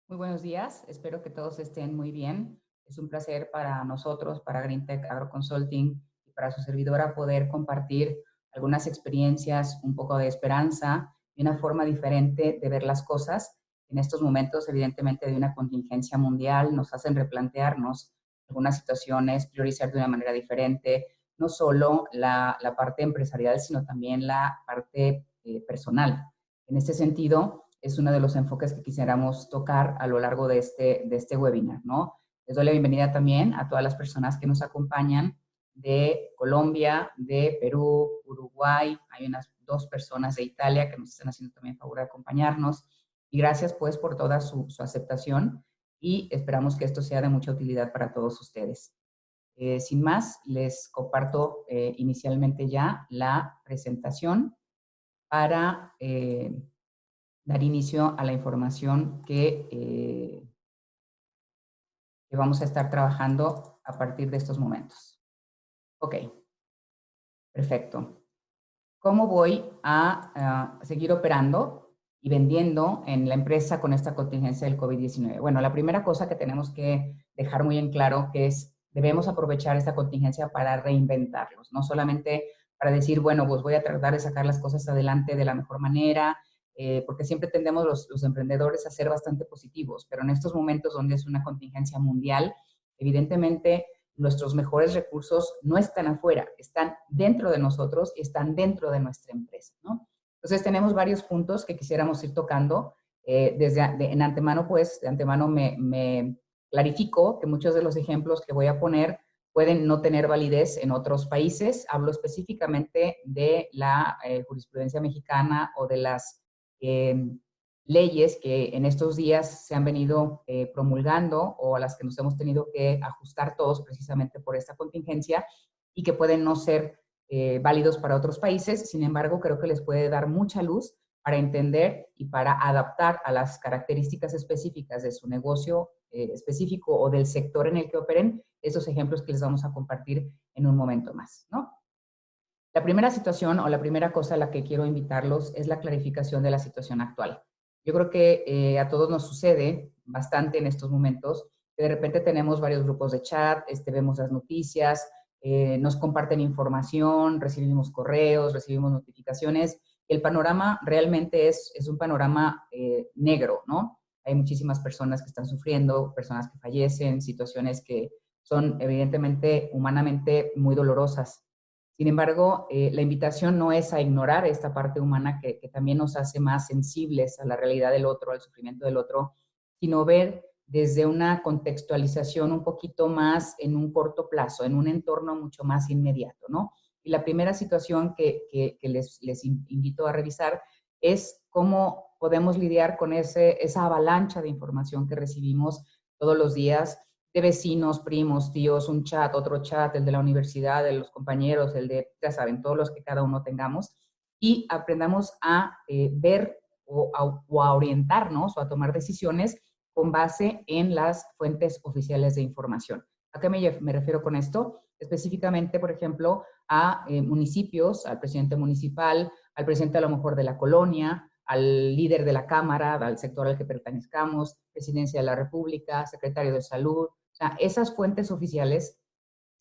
Muy buenos días, espero que todos estén muy bien. Es un placer para nosotros, para GreenTech Agro Consulting y para su servidora poder compartir algunas experiencias, un poco de esperanza y una forma diferente de ver las cosas. En estos momentos, evidentemente, de una contingencia mundial, nos hacen replantearnos algunas situaciones, priorizar de una manera diferente, no solo la parte empresarial, sino también la parte personal. En este sentido, es uno de los enfoques que quisiéramos tocar a lo largo de este webinar, ¿no? Les doy la bienvenida también a todas las personas que nos acompañan de Colombia, de Perú, Uruguay. Hay unas 2 personas de Italia que nos están haciendo también el favor de acompañarnos. Y gracias pues por toda su aceptación y esperamos que esto sea de mucha utilidad para todos ustedes. Sin más, les comparto inicialmente ya la presentación para dar inicio a la información que vamos a estar trabajando a partir de estos momentos. Ok, perfecto. ¿Cómo voy a seguir operando y vendiendo en la empresa con esta contingencia del COVID-19? Bueno, la primera cosa que tenemos que dejar muy en claro que es, debemos aprovechar esta contingencia para reinventarlos, no solamente para decir, bueno, pues voy a tratar de sacar las cosas adelante de la mejor manera, porque siempre tendemos los emprendedores a ser bastante positivos, pero en estos momentos donde es una contingencia mundial, evidentemente nuestros mejores recursos no están afuera, están dentro de nosotros y están dentro de nuestra empresa, ¿no? Entonces tenemos varios puntos que quisiéramos ir tocando. En antemano, pues, de antemano me clarifico que muchos de los ejemplos que voy a poner pueden no tener validez en otros países. Hablo específicamente de la jurisprudencia mexicana o de las eh, leyes que en estos días se han venido promulgando o a las que nos hemos tenido que ajustar todos precisamente por esta contingencia y que pueden no ser válidos para otros países. Sin embargo, creo que les puede dar mucha luz para entender y para adaptar a las características específicas de su negocio específico o del sector en el que operen esos ejemplos que les vamos a compartir en un momento más, ¿no? La primera situación o la primera cosa a la que quiero invitarlos es la clarificación de la situación actual. Yo creo que a todos nos sucede bastante en estos momentos, que de repente tenemos varios grupos de chat, vemos las noticias, nos comparten información, recibimos correos, recibimos notificaciones. El panorama realmente es un panorama negro, ¿no? Hay muchísimas personas que están sufriendo, personas que fallecen, situaciones que son evidentemente humanamente muy dolorosas. Sin embargo, la invitación no es a ignorar esta parte humana que también nos hace más sensibles a la realidad del otro, al sufrimiento del otro, sino ver desde una contextualización un poquito más en un corto plazo, en un entorno mucho más inmediato, ¿no? Y la primera situación que les invito a revisar es cómo podemos lidiar con esa avalancha de información que recibimos todos los días de vecinos, primos, tíos, un chat, otro chat, el de la universidad, de los compañeros, el de, ya saben, todos los que cada uno tengamos, y aprendamos a ver o a orientarnos o a tomar decisiones con base en las fuentes oficiales de información. ¿A qué me refiero con esto? Específicamente, por ejemplo, a municipios, al presidente municipal, al presidente a lo mejor de la colonia, al líder de la Cámara, al sector al que pertenezcamos, presidencia de la República, secretario de Salud. O sea, esas fuentes oficiales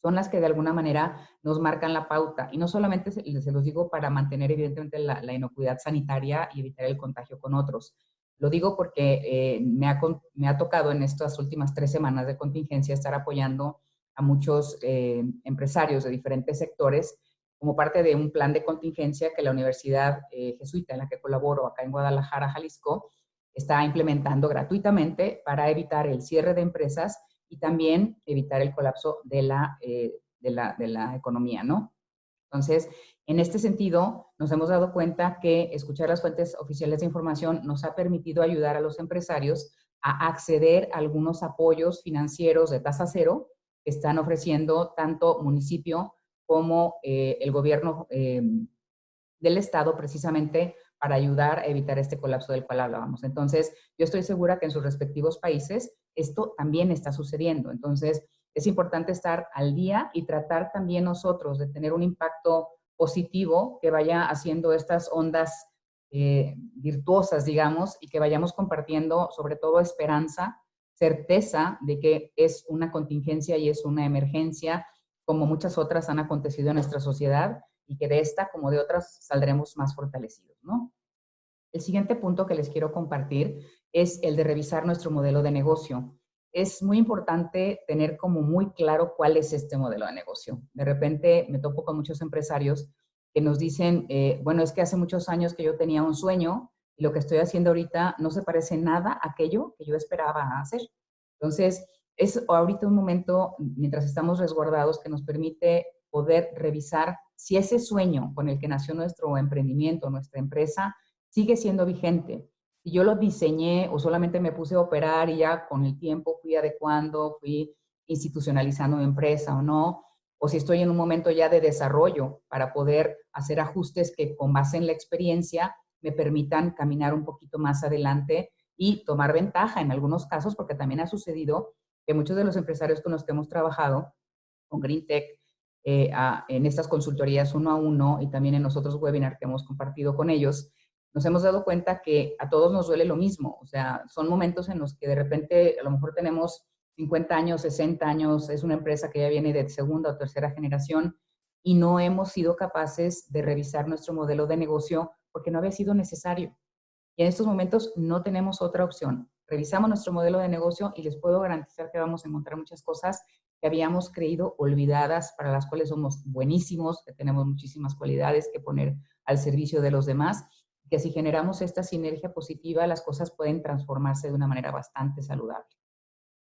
son las que de alguna manera nos marcan la pauta. Y no solamente se los digo para mantener evidentemente la inocuidad sanitaria y evitar el contagio con otros. Lo digo porque me ha tocado en estas últimas 3 semanas de contingencia estar apoyando a muchos empresarios de diferentes sectores como parte de un plan de contingencia que la Universidad Jesuita en la que colaboro acá en Guadalajara, Jalisco, está implementando gratuitamente para evitar el cierre de empresas y también evitar el colapso de la economía, ¿no? Entonces, en este sentido, nos hemos dado cuenta que escuchar las fuentes oficiales de información nos ha permitido ayudar a los empresarios a acceder a algunos apoyos financieros de tasa cero que están ofreciendo tanto municipio como el gobierno del Estado precisamente para ayudar a evitar este colapso del cual hablábamos. Entonces, yo estoy segura que en sus respectivos países esto también está sucediendo. Entonces, es importante estar al día y tratar también nosotros de tener un impacto positivo que vaya haciendo estas ondas virtuosas, digamos, y que vayamos compartiendo sobre todo esperanza, certeza de que es una contingencia y es una emergencia, como muchas otras han acontecido en nuestra sociedad, y que de esta, como de otras, saldremos más fortalecidos, ¿no? El siguiente punto que les quiero compartir es el de revisar nuestro modelo de negocio. Es muy importante tener como muy claro cuál es este modelo de negocio. De repente me topo con muchos empresarios que nos dicen, bueno, es que hace muchos años que yo tenía un sueño y lo que estoy haciendo ahorita no se parece nada a aquello que yo esperaba hacer. Entonces, es ahorita un momento, mientras estamos resguardados, que nos permite poder revisar si ese sueño con el que nació nuestro emprendimiento, nuestra empresa, sigue siendo vigente. Si yo lo diseñé o solamente me puse a operar y ya con el tiempo fui adecuando, fui institucionalizando mi empresa o no, o si estoy en un momento ya de desarrollo para poder hacer ajustes que con base en la experiencia me permitan caminar un poquito más adelante y tomar ventaja en algunos casos, porque también ha sucedido que muchos de los empresarios con los que hemos trabajado, con Green Tech, en estas consultorías uno a uno y también en los otros webinars que hemos compartido con ellos, nos hemos dado cuenta que a todos nos duele lo mismo. O sea, son momentos en los que de repente a lo mejor tenemos 50 años, 60 años, es una empresa que ya viene de segunda o tercera generación y no hemos sido capaces de revisar nuestro modelo de negocio porque no había sido necesario. Y en estos momentos no tenemos otra opción. Revisamos nuestro modelo de negocio y les puedo garantizar que vamos a encontrar muchas cosas que habíamos creído olvidadas, para las cuales somos buenísimos, que tenemos muchísimas cualidades que poner al servicio de los demás, que si generamos esta sinergia positiva, las cosas pueden transformarse de una manera bastante saludable.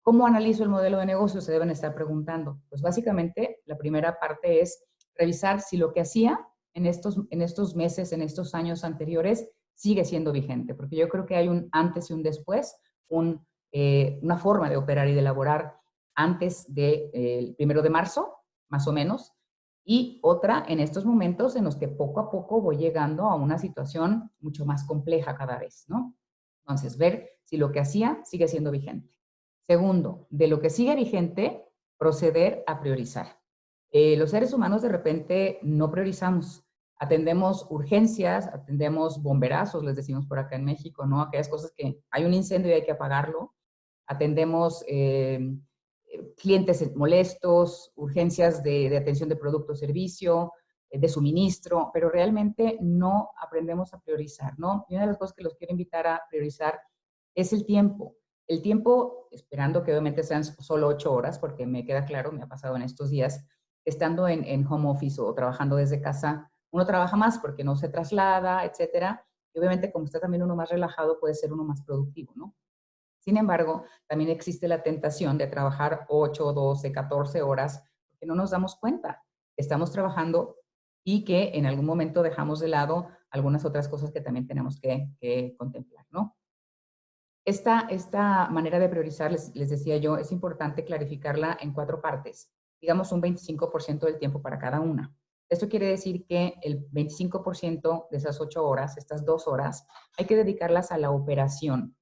¿Cómo analizo el modelo de negocio? Se deben estar preguntando. Pues básicamente la primera parte es revisar si lo que hacía en estos meses, en estos años anteriores, sigue siendo vigente, porque yo creo que hay un antes y un después, una forma de operar y de elaborar antes del 1 de marzo, más o menos, y otra en estos momentos en los que poco a poco voy llegando a una situación mucho más compleja cada vez, ¿no? Entonces, ver si lo que hacía sigue siendo vigente. Segundo, de lo que sigue vigente, proceder a priorizar. Los seres humanos de repente no priorizamos. Atendemos urgencias, atendemos bomberazos, les decimos por acá en México, ¿no? Aquellas cosas que hay un incendio y hay que apagarlo. Atendemos clientes molestos, urgencias de atención de producto o servicio, de suministro, pero realmente no aprendemos a priorizar, ¿no? Y una de las cosas que los quiero invitar a priorizar es el tiempo. El tiempo, esperando que obviamente sean solo 8 horas, porque me queda claro, me ha pasado en estos días, estando en home office o trabajando desde casa, uno trabaja más porque no se traslada, etcétera. Y obviamente, como está también uno más relajado, puede ser uno más productivo, ¿no? Sin embargo, también existe la tentación de trabajar 8, 12, 14 horas, porque no nos damos cuenta que estamos trabajando y que en algún momento dejamos de lado algunas otras cosas que también tenemos que contemplar, ¿no? Esta manera de priorizar, les decía yo, es importante clarificarla en 4 partes, digamos un 25% del tiempo para cada una. Esto quiere decir que el 25% de esas 8 horas, estas 2 horas, hay que dedicarlas a la operación,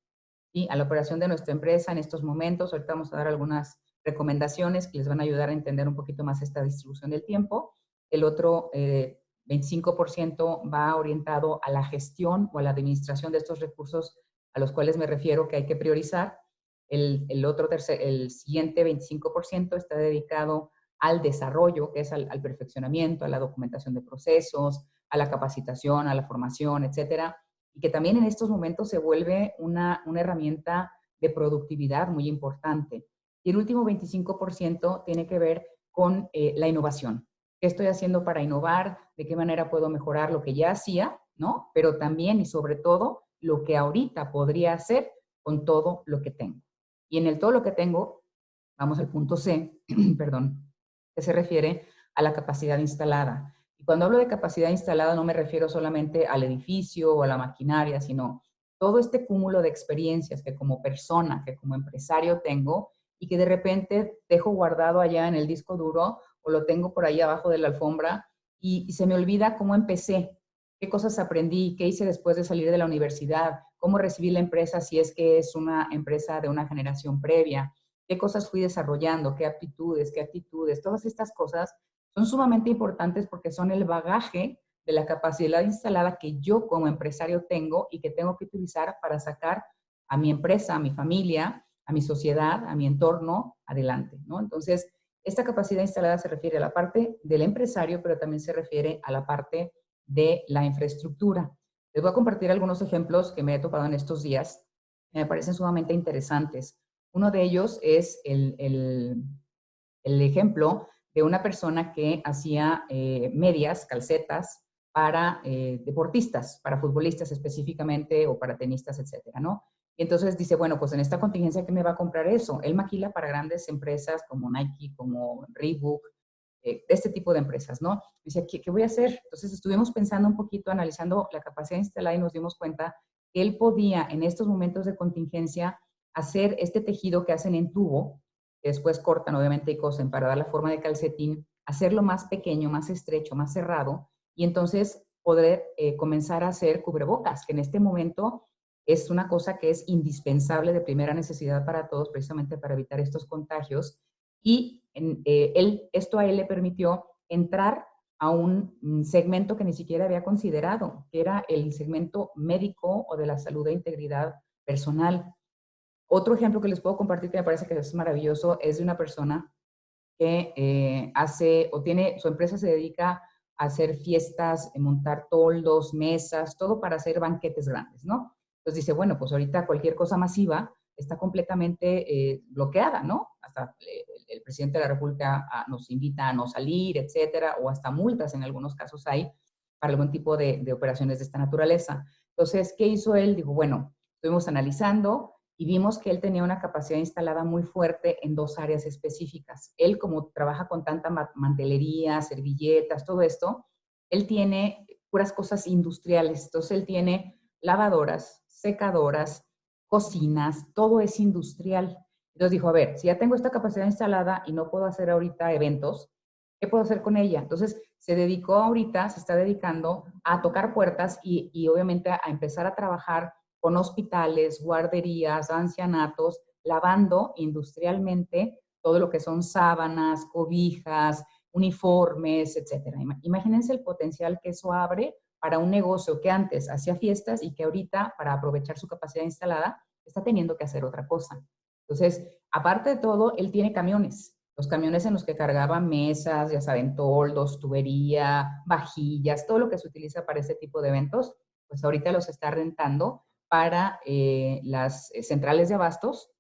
¿sí? A la operación de nuestra empresa en estos momentos. Ahorita vamos a dar algunas recomendaciones que les van a ayudar a entender un poquito más esta distribución del tiempo. El otro 25% va orientado a la gestión o a la administración de estos recursos a los cuales me refiero que hay que priorizar. El siguiente 25% está dedicado al desarrollo, que es al perfeccionamiento, a la documentación de procesos, a la capacitación, a la formación, etcétera, y que también en estos momentos se vuelve una herramienta de productividad muy importante. Y el último 25% tiene que ver con la innovación. ¿Qué estoy haciendo para innovar? ¿De qué manera puedo mejorar lo que ya hacía? ¿No? Pero también y sobre todo lo que ahorita podría hacer con todo lo que tengo. Y en el todo lo que tengo, vamos al punto C, perdón, que se refiere a la capacidad instalada. Y cuando hablo de capacidad instalada no me refiero solamente al edificio o a la maquinaria, sino todo este cúmulo de experiencias que como persona, que como empresario tengo y que de repente dejo guardado allá en el disco duro o lo tengo por ahí abajo de la alfombra y se me olvida cómo empecé, qué cosas aprendí, qué hice después de salir de la universidad, cómo recibí la empresa si es que es una empresa de una generación previa, qué cosas fui desarrollando, qué aptitudes, qué actitudes, todas estas cosas son sumamente importantes porque son el bagaje de la capacidad instalada que yo como empresario tengo y que tengo que utilizar para sacar a mi empresa, a mi familia, a mi sociedad, a mi entorno adelante, ¿no? Entonces, esta capacidad instalada se refiere a la parte del empresario, pero también se refiere a la parte de la infraestructura. Les voy a compartir algunos ejemplos que me he topado en estos días, que me parecen sumamente interesantes. Uno de ellos es el ejemplo de una persona que hacía medias, calcetas, para deportistas, para futbolistas específicamente o para tenistas, etcétera, ¿no? Y entonces dice, bueno, pues en esta contingencia, ¿qué me va a comprar eso? Él maquila para grandes empresas como Nike, como Reebok, este tipo de empresas, ¿no? Dice, ¿qué voy a hacer? Entonces estuvimos pensando un poquito, analizando la capacidad instalada y nos dimos cuenta que él podía en estos momentos de contingencia hacer este tejido que hacen en tubo, que después cortan obviamente y cosen para dar la forma de calcetín, hacerlo más pequeño, más estrecho, más cerrado, y entonces poder comenzar a hacer cubrebocas, que en este momento es una cosa que es indispensable de primera necesidad para todos, precisamente para evitar estos contagios. Y esto a él le permitió entrar a un segmento que ni siquiera había considerado, que era el segmento médico o de la salud e integridad personal. Otro ejemplo que les puedo compartir que me parece que es maravilloso es de una persona que hace o tiene, su empresa se dedica a hacer fiestas, montar toldos, mesas, todo para hacer banquetes grandes, ¿no? Entonces dice, bueno, pues ahorita cualquier cosa masiva está completamente bloqueada, ¿no? Hasta el presidente de la República nos invita a no salir, etcétera, o hasta multas en algunos casos hay para algún tipo de operaciones de esta naturaleza. Entonces, ¿qué hizo él? Dijo, bueno, estuvimos analizando y vimos que él tenía una capacidad instalada muy fuerte en dos áreas específicas. Él, como trabaja con tanta mantelería, servilletas, todo esto, él tiene puras cosas industriales. Entonces, él tiene lavadoras, secadoras, cocinas, todo es industrial. Entonces dijo, a ver, si ya tengo esta capacidad instalada y no puedo hacer ahorita eventos, ¿qué puedo hacer con ella? Entonces, se dedicó ahorita, se está dedicando a tocar puertas y obviamente a empezar a trabajar con hospitales, guarderías, ancianatos, lavando industrialmente todo lo que son sábanas, cobijas, uniformes, etcétera. Imagínense el potencial que eso abre para un negocio que antes hacía fiestas y que ahorita, para aprovechar su capacidad instalada, está teniendo que hacer otra cosa. Entonces, aparte de todo, él tiene camiones. Los camiones en los que cargaba mesas, ya saben, toldos, tubería, vajillas, todo lo que se utiliza para este tipo de eventos, pues ahorita los está rentando para las centrales de abastos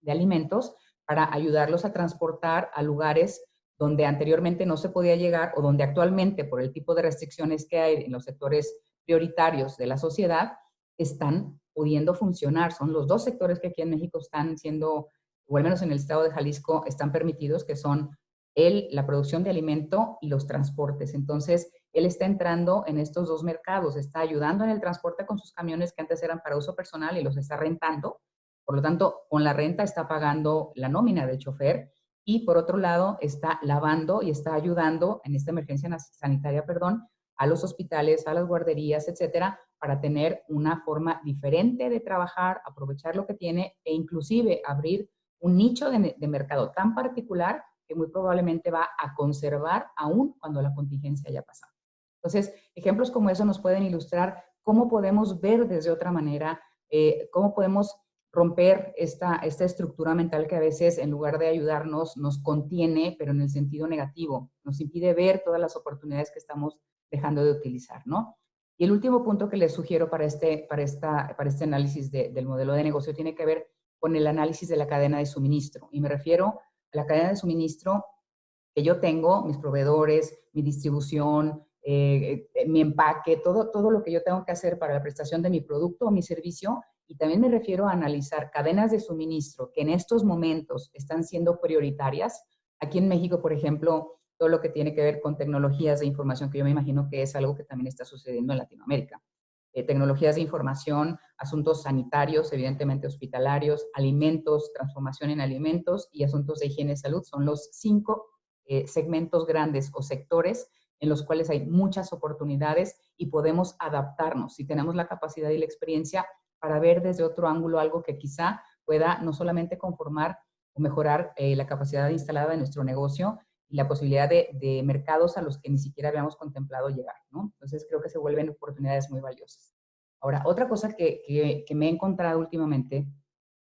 de alimentos para ayudarlos a transportar a lugares donde anteriormente no se podía llegar o donde actualmente, por el tipo de restricciones que hay en los sectores prioritarios de la sociedad, están pudiendo funcionar. Son los dos sectores que aquí en México están siendo, o al menos en el estado de Jalisco, están permitidos, que son la producción de alimento y los transportes. Entonces, él está entrando en estos dos mercados, está ayudando en el transporte con sus camiones que antes eran para uso personal y los está rentando. Por lo tanto, con la renta está pagando la nómina del chofer y por otro lado está lavando y está ayudando en esta emergencia sanitaria, perdón, a los hospitales, a las guarderías, etcétera, para tener una forma diferente de trabajar, aprovechar lo que tiene e inclusive abrir un nicho de mercado tan particular que muy probablemente va a conservar aún cuando la contingencia haya pasado. Entonces, ejemplos como eso nos pueden ilustrar cómo podemos ver desde otra manera, cómo podemos romper esta estructura mental que a veces, en lugar de ayudarnos, nos contiene, pero en el sentido negativo. Nos impide ver todas las oportunidades que estamos dejando de utilizar, ¿no? Y el último punto que les sugiero para este análisis del modelo de negocio tiene que ver con el análisis de la cadena de suministro. Y me refiero a la cadena de suministro que yo tengo, mis proveedores, mi distribución, mi empaque, todo lo que yo tengo que hacer para la prestación de mi producto o mi servicio. Y también me refiero a analizar cadenas de suministro que en estos momentos están siendo prioritarias. Aquí en México, por ejemplo, todo lo que tiene que ver con tecnologías de información, que yo me imagino que es algo que también está sucediendo en Latinoamérica. Tecnologías de información, asuntos sanitarios, evidentemente hospitalarios, alimentos, transformación en alimentos y asuntos de higiene y salud son los 5 segmentos grandes o sectores en los cuales hay muchas oportunidades y podemos adaptarnos si tenemos la capacidad y la experiencia para ver desde otro ángulo algo que quizá pueda no solamente conformar o mejorar la capacidad instalada de nuestro negocio, y la posibilidad de mercados a los que ni siquiera habíamos contemplado llegar, ¿no? Entonces creo que se vuelven oportunidades muy valiosas. Ahora, otra cosa que me he encontrado últimamente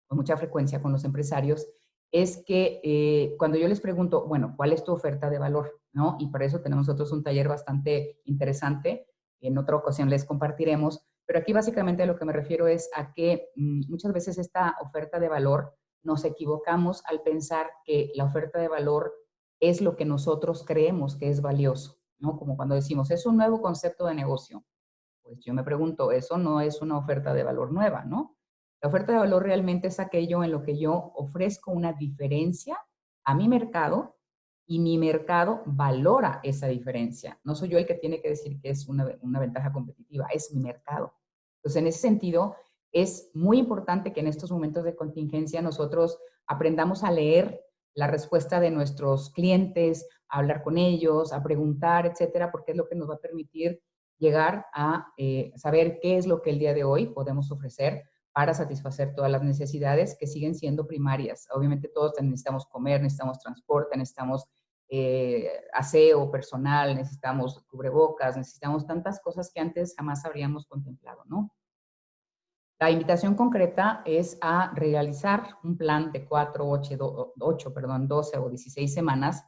con mucha frecuencia con los empresarios es que cuando yo les pregunto, bueno, ¿cuál es tu oferta de valor? ¿No? Y para eso tenemos nosotros un taller bastante interesante, en otra ocasión les compartiremos, pero aquí básicamente a lo que me refiero es a que muchas veces esta oferta de valor nos equivocamos al pensar que la oferta de valor es lo que nosotros creemos que es valioso, ¿no? Como cuando decimos, es un nuevo concepto de negocio. Pues yo me pregunto, eso no es una oferta de valor nueva, ¿no? La oferta de valor realmente es aquello en lo que yo ofrezco una diferencia a mi mercado y mi mercado valora esa diferencia. No soy yo el que tiene que decir que es una ventaja competitiva, es mi mercado. Entonces, en ese sentido, es muy importante que en estos momentos de contingencia nosotros aprendamos a leer la respuesta de nuestros clientes, a hablar con ellos, a preguntar, etcétera, porque es lo que nos va a permitir llegar a saber qué es lo que el día de hoy podemos ofrecer para satisfacer todas las necesidades que siguen siendo primarias. Obviamente todos necesitamos comer, necesitamos transporte, necesitamos aseo personal, necesitamos cubrebocas, necesitamos tantas cosas que antes jamás habríamos contemplado, ¿no? La invitación concreta es a realizar un plan de 4, 8, 12 o 16 semanas,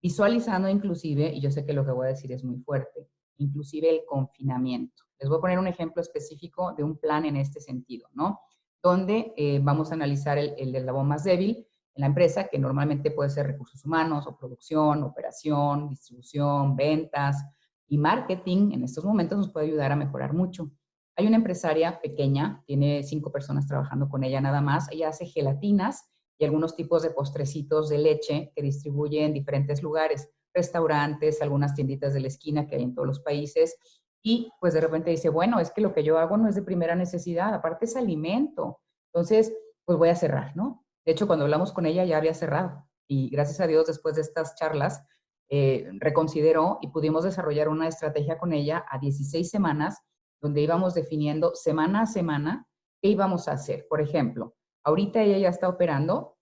visualizando inclusive, y yo sé que lo que voy a decir es muy fuerte, inclusive el confinamiento. Les voy a poner un ejemplo específico de un plan en este sentido, ¿no? Donde vamos a analizar el eslabón más débil en la empresa, que normalmente puede ser recursos humanos o producción, operación, distribución, ventas y marketing. En estos momentos nos puede ayudar a mejorar mucho. Hay una empresaria pequeña, tiene 5 personas trabajando con ella nada más. Ella hace gelatinas y algunos tipos de postrecitos de leche que distribuye en diferentes lugares, restaurantes, algunas tienditas de la esquina que hay en todos los países. Y pues de repente dice, bueno, es que lo que yo hago no es de primera necesidad, aparte es alimento. Entonces, pues voy a cerrar, ¿no? De hecho, cuando hablamos con ella ya había cerrado. Y gracias a Dios, después de estas charlas, reconsideró y pudimos desarrollar una estrategia con ella a 16 semanas donde íbamos definiendo semana a semana qué íbamos a hacer. Por ejemplo, ahorita ella ya está operando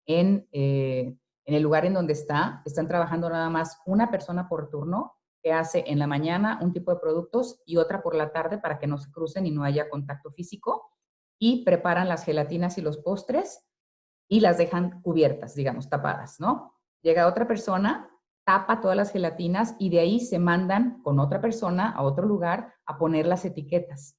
en el lugar en donde están trabajando nada más una persona por turno que hace en la mañana un tipo de productos y otra por la tarde para que no se crucen y no haya contacto físico, y preparan las gelatinas y los postres y las dejan cubiertas, digamos, tapadas, ¿no? Llega otra persona, tapa todas las gelatinas y de ahí se mandan con otra persona a otro lugar a poner las etiquetas.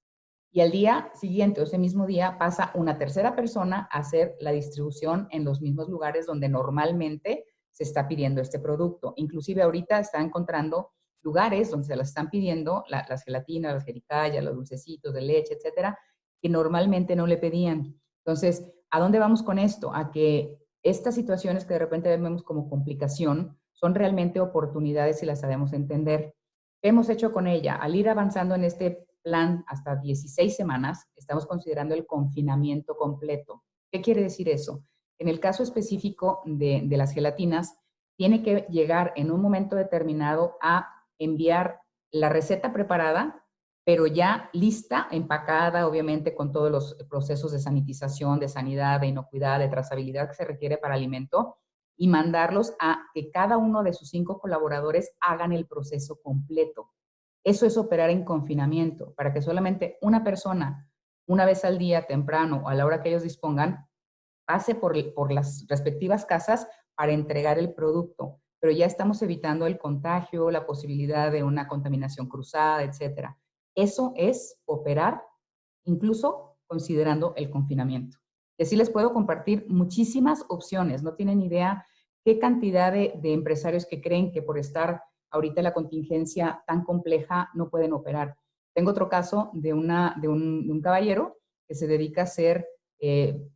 Y al día siguiente o ese mismo día pasa una tercera persona a hacer la distribución en los mismos lugares donde normalmente se está pidiendo este producto. Inclusive ahorita está encontrando lugares donde se las están pidiendo, las gelatinas, las jericayas, los dulcecitos de leche, etcétera, que normalmente no le pedían. Entonces, ¿a dónde vamos con esto? A que estas situaciones que de repente vemos como complicación son realmente oportunidades si las sabemos entender. ¿Qué hemos hecho con ella? Al ir avanzando en este plan hasta 16 semanas, estamos considerando el confinamiento completo. ¿Qué quiere decir eso? En el caso específico de las gelatinas, tiene que llegar en un momento determinado a enviar la receta preparada, pero ya lista, empacada, obviamente con todos los procesos de sanitización, de sanidad, de inocuidad, de trazabilidad que se requiere para alimento, y mandarlos a que cada uno de sus 5 colaboradores hagan el proceso completo. Eso es operar en confinamiento, para que solamente una persona, una vez al día, temprano o a la hora que ellos dispongan, pase por las respectivas casas para entregar el producto. Pero ya estamos evitando el contagio, la posibilidad de una contaminación cruzada, etcétera. Eso es operar incluso considerando el confinamiento. Y así les puedo compartir muchísimas opciones. No tienen idea qué cantidad de empresarios que creen que por estar ahorita la contingencia tan compleja no pueden operar. Tengo otro caso de un caballero que se dedica a hacer eh,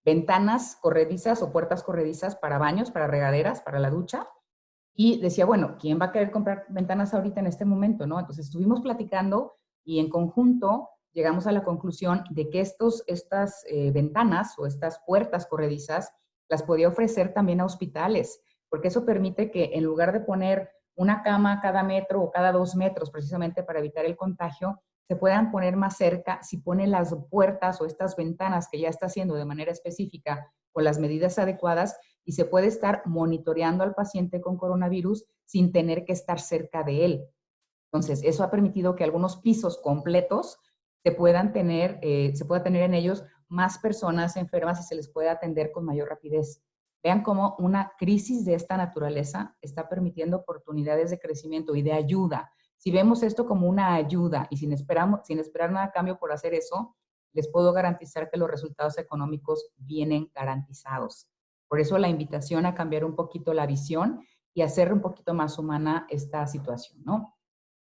ventanas corredizas o puertas corredizas para baños, para regaderas, para la ducha. Y decía, bueno, ¿quién va a querer comprar ventanas ahorita en este momento, no? Entonces estuvimos platicando y en conjunto llegamos a la conclusión de que estas ventanas o estas puertas corredizas las podía ofrecer también a hospitales, porque eso permite que en lugar de poner una cama cada metro o cada 2 metros precisamente para evitar el contagio, se puedan poner más cerca si pone las puertas o estas ventanas que ya está haciendo de manera específica con las medidas adecuadas, y se puede estar monitoreando al paciente con coronavirus sin tener que estar cerca de él. Entonces, eso ha permitido que algunos pisos completos se pueda tener en ellos más personas enfermas y se les pueda atender con mayor rapidez. Vean cómo una crisis de esta naturaleza está permitiendo oportunidades de crecimiento y de ayuda. Si vemos esto como una ayuda y sin esperar nada a cambio por hacer eso, les puedo garantizar que los resultados económicos vienen garantizados. Por eso la invitación a cambiar un poquito la visión y hacer un poquito más humana esta situación, ¿no?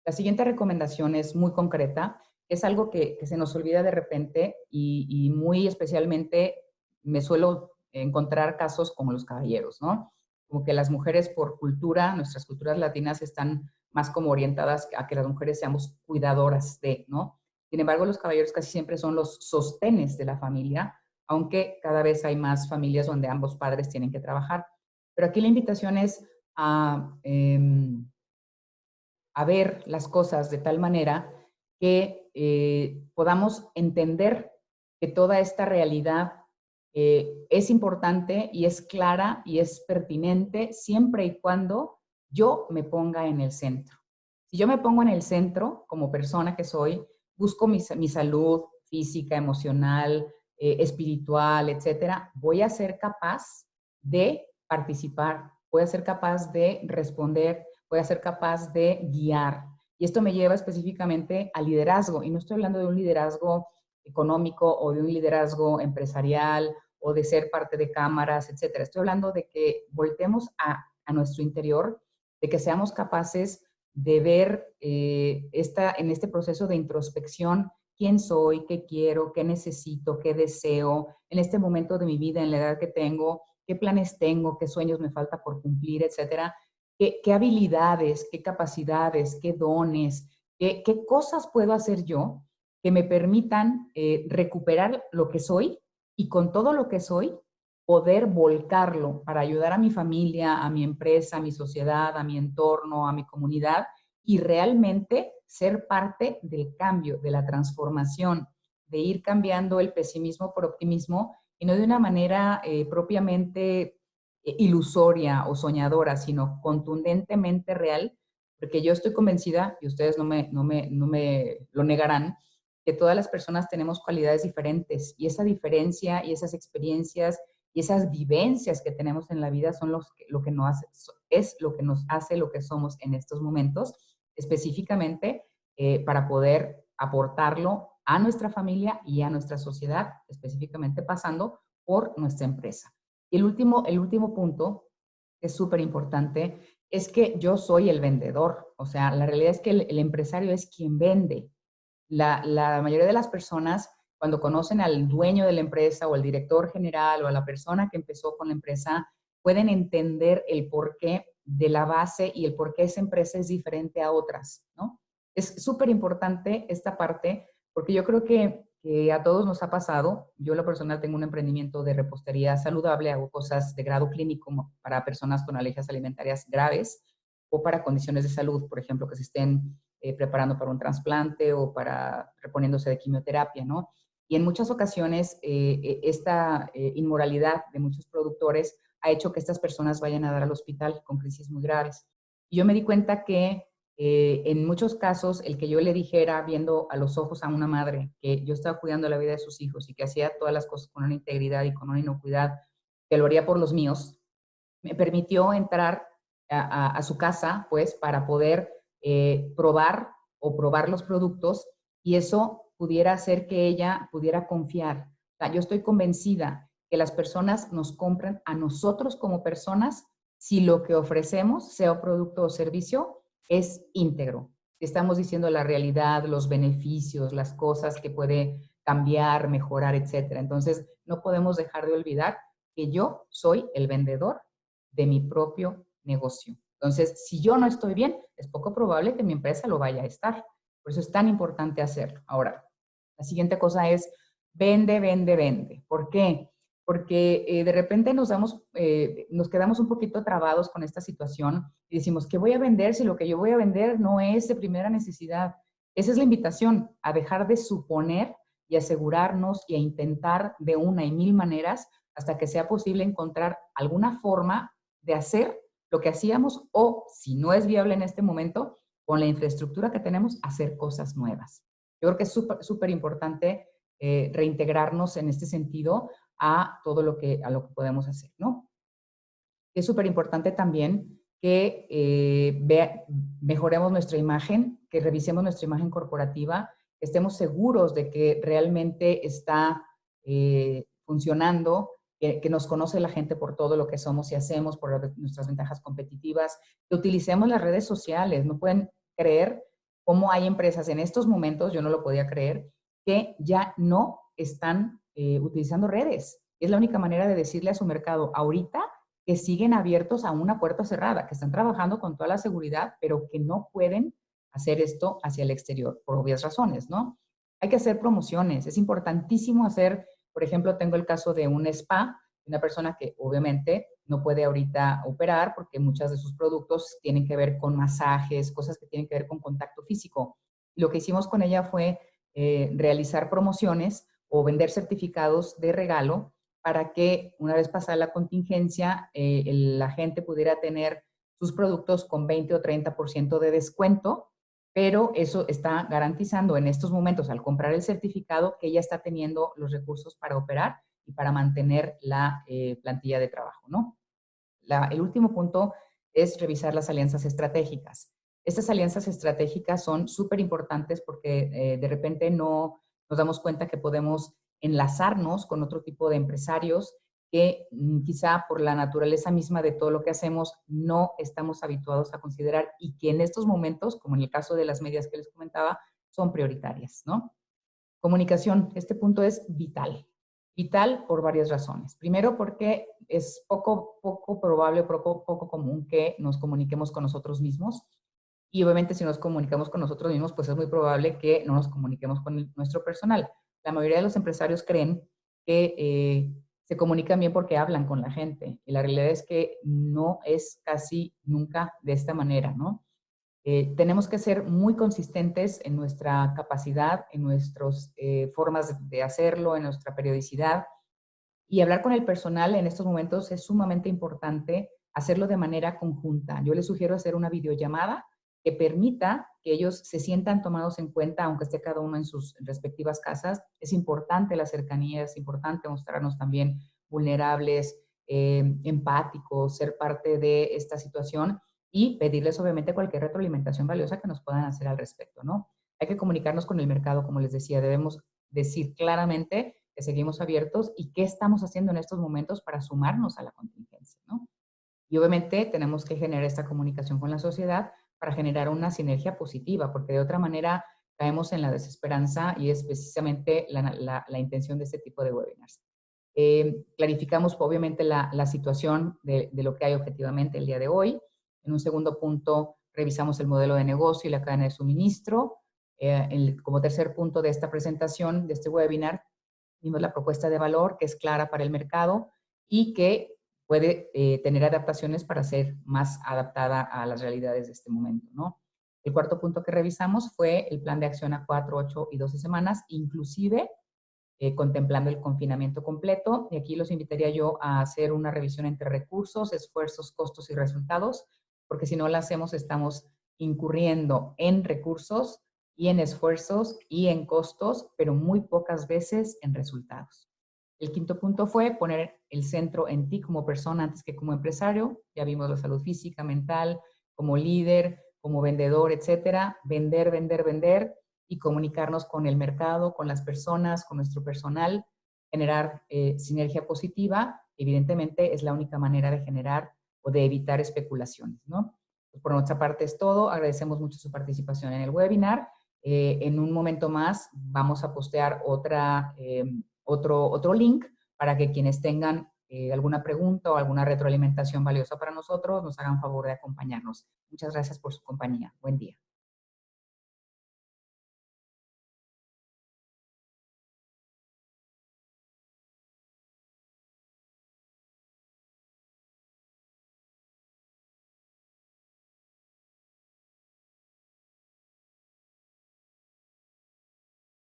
La siguiente recomendación es muy concreta, es algo que se nos olvida de repente y muy especialmente me suelo encontrar casos como los caballeros, ¿no? Como que las mujeres por cultura, nuestras culturas latinas están más como orientadas a que las mujeres seamos cuidadoras de, ¿no? Sin embargo, los caballeros casi siempre son los sostenes de la familia, aunque cada vez hay más familias donde ambos padres tienen que trabajar. Pero aquí la invitación es a ver las cosas de tal manera que podamos entender que toda esta realidad es importante y es clara y es pertinente siempre y cuando yo me ponga en el centro. Si yo me pongo en el centro como persona que soy, busco mi salud física, emocional, espiritual, etcétera, voy a ser capaz de participar, voy a ser capaz de responder, voy a ser capaz de guiar. Y esto me lleva específicamente al liderazgo. Y no estoy hablando de un liderazgo económico o de un liderazgo empresarial o de ser parte de cámaras, etcétera. Estoy hablando de que voltemos a nuestro interior, de que seamos capaces de ver en este proceso de introspección quién soy, qué quiero, qué necesito, qué deseo en este momento de mi vida, en la edad que tengo, qué planes tengo, qué sueños me falta por cumplir, etcétera. ¿Qué habilidades, qué capacidades, qué dones, qué cosas puedo hacer yo que me permitan recuperar lo que soy y con todo lo que soy poder volcarlo para ayudar a mi familia, a mi empresa, a mi sociedad, a mi entorno, a mi comunidad y realmente ser parte del cambio, de la transformación, de ir cambiando el pesimismo por optimismo y no de una manera propiamente ilusoria o soñadora, sino contundentemente real, porque yo estoy convencida, y ustedes no me lo negarán, que todas las personas tenemos cualidades diferentes y esa diferencia y esas experiencias y esas vivencias que tenemos en la vida son lo que es lo que nos hace lo que somos en estos momentos, específicamente para poder aportarlo a nuestra familia y a nuestra sociedad, específicamente pasando por nuestra empresa. Y el último punto, que es súper importante, es que yo soy el vendedor. O sea, la realidad es que el empresario es quien vende. La mayoría de las personas, cuando conocen al dueño de la empresa o al director general o a la persona que empezó con la empresa, pueden entender el porqué de la base y el por qué esa empresa es diferente a otras, ¿no? Es súper importante esta parte porque yo creo que a todos nos ha pasado. Yo, la personal, tengo un emprendimiento de repostería saludable, hago cosas de grado clínico para personas con alergias alimentarias graves o para condiciones de salud, por ejemplo, que se estén preparando para un trasplante o para reponiéndose de quimioterapia, ¿no? Y en muchas ocasiones esta inmoralidad de muchos productores ha hecho que estas personas vayan a dar al hospital con crisis muy graves. Y yo me di cuenta que en muchos casos el que yo le dijera, viendo a los ojos a una madre, que yo estaba cuidando la vida de sus hijos y que hacía todas las cosas con una integridad y con una inocuidad, que lo haría por los míos, me permitió entrar a su casa, pues, para poder probar los productos y eso pudiera hacer que ella pudiera confiar. O sea, yo estoy convencida que las personas nos compran a nosotros como personas si lo que ofrecemos, sea un producto o servicio, es íntegro. Estamos diciendo la realidad, los beneficios, las cosas que puede cambiar, mejorar, etcétera. Entonces, no podemos dejar de olvidar que yo soy el vendedor de mi propio negocio. Entonces, si yo no estoy bien, es poco probable que mi empresa lo vaya a estar. Por eso es tan importante hacerlo. Ahora, la siguiente cosa es vende, vende, vende. ¿Por qué? Porque de repente nos quedamos un poquito trabados con esta situación y decimos, ¿qué voy a vender si lo que yo voy a vender no es de primera necesidad? Esa es la invitación, a dejar de suponer y asegurarnos y a intentar de una y mil maneras hasta que sea posible encontrar alguna forma de hacer lo que hacíamos o, si no es viable en este momento, con la infraestructura que tenemos, hacer cosas nuevas. Yo creo que es súper importante reintegrarnos en este sentido a todo a lo que podemos hacer, ¿no? Es súper importante también que mejoremos nuestra imagen, que revisemos nuestra imagen corporativa, que estemos seguros de que realmente está funcionando, que nos conoce la gente por todo lo que somos y hacemos, por nuestras ventajas competitivas, que utilicemos las redes sociales. No pueden creer cómo hay empresas en estos momentos, yo no lo podía creer, que ya no están utilizando redes. Es la única manera de decirle a su mercado ahorita que siguen abiertos a una puerta cerrada, que están trabajando con toda la seguridad, pero que no pueden hacer esto hacia el exterior, por obvias razones, ¿no? Hay que hacer promociones, es importantísimo hacer, por ejemplo, tengo el caso de un spa, una persona que obviamente no puede ahorita operar porque muchos de sus productos tienen que ver con masajes, cosas que tienen que ver con contacto físico. Lo que hicimos con ella fue realizar promociones o vender certificados de regalo para que una vez pasada la contingencia, la gente pudiera tener sus productos con 20 o 30% de descuento, pero eso está garantizando en estos momentos, al comprar el certificado, que ella está teniendo los recursos para operar y para mantener la plantilla de trabajo, ¿no? El último punto es revisar las alianzas estratégicas. Estas alianzas estratégicas son súper importantes porque de repente no nos damos cuenta que podemos enlazarnos con otro tipo de empresarios que quizá por la naturaleza misma de todo lo que hacemos no estamos habituados a considerar y que en estos momentos, como en el caso de las medias que les comentaba, son prioritarias, ¿no? Comunicación, este punto es vital. Vital por varias razones. Primero, porque es poco probable, poco común que nos comuniquemos con nosotros mismos. Y obviamente si nos comunicamos con nosotros mismos, pues es muy probable que no nos comuniquemos con nuestro personal. La mayoría de los empresarios creen que se comunican bien porque hablan con la gente. Y la realidad es que no es casi nunca de esta manera, ¿no? Tenemos que ser muy consistentes en nuestra capacidad, en nuestras formas de hacerlo, en nuestra periodicidad. Y hablar con el personal en estos momentos es sumamente importante hacerlo de manera conjunta. Yo les sugiero hacer una videollamada que permita que ellos se sientan tomados en cuenta, aunque esté cada uno en sus respectivas casas. Es importante la cercanía, es importante mostrarnos también vulnerables, empáticos, ser parte de esta situación y pedirles obviamente cualquier retroalimentación valiosa que nos puedan hacer al respecto, ¿no? Hay que comunicarnos con el mercado, como les decía, debemos decir claramente que seguimos abiertos y qué estamos haciendo en estos momentos para sumarnos a la contingencia, ¿no? Y obviamente tenemos que generar esta comunicación con la sociedad para generar una sinergia positiva, porque de otra manera caemos en la desesperanza y es precisamente la intención de este tipo de webinars. Clarificamos obviamente la situación de lo que hay objetivamente el día de hoy. En un segundo punto, revisamos el modelo de negocio y la cadena de suministro. Como tercer punto de esta presentación, de este webinar, vimos la propuesta de valor que es clara para el mercado y que puede tener adaptaciones para ser más adaptada a las realidades de este momento, ¿no? El cuarto punto que revisamos fue el plan de acción a 4, 8 y 12 semanas, inclusive contemplando el confinamiento completo. Y aquí los invitaría yo a hacer una revisión entre recursos, esfuerzos, costos y resultados, porque si no lo hacemos estamos incurriendo en recursos y en esfuerzos y en costos, pero muy pocas veces en resultados. El quinto punto fue poner el centro en ti como persona antes que como empresario. Ya vimos la salud física, mental, como líder, como vendedor, etcétera. Vender, vender, vender y comunicarnos con el mercado, con las personas, con nuestro personal, generar sinergia positiva, evidentemente es la única manera de generar o de evitar especulaciones, ¿no? Pues por nuestra parte es todo, agradecemos mucho su participación en el webinar. En un momento más vamos a postear otro link para que quienes tengan alguna pregunta o alguna retroalimentación valiosa para nosotros nos hagan favor de acompañarnos. Muchas gracias por su compañía. Buen día.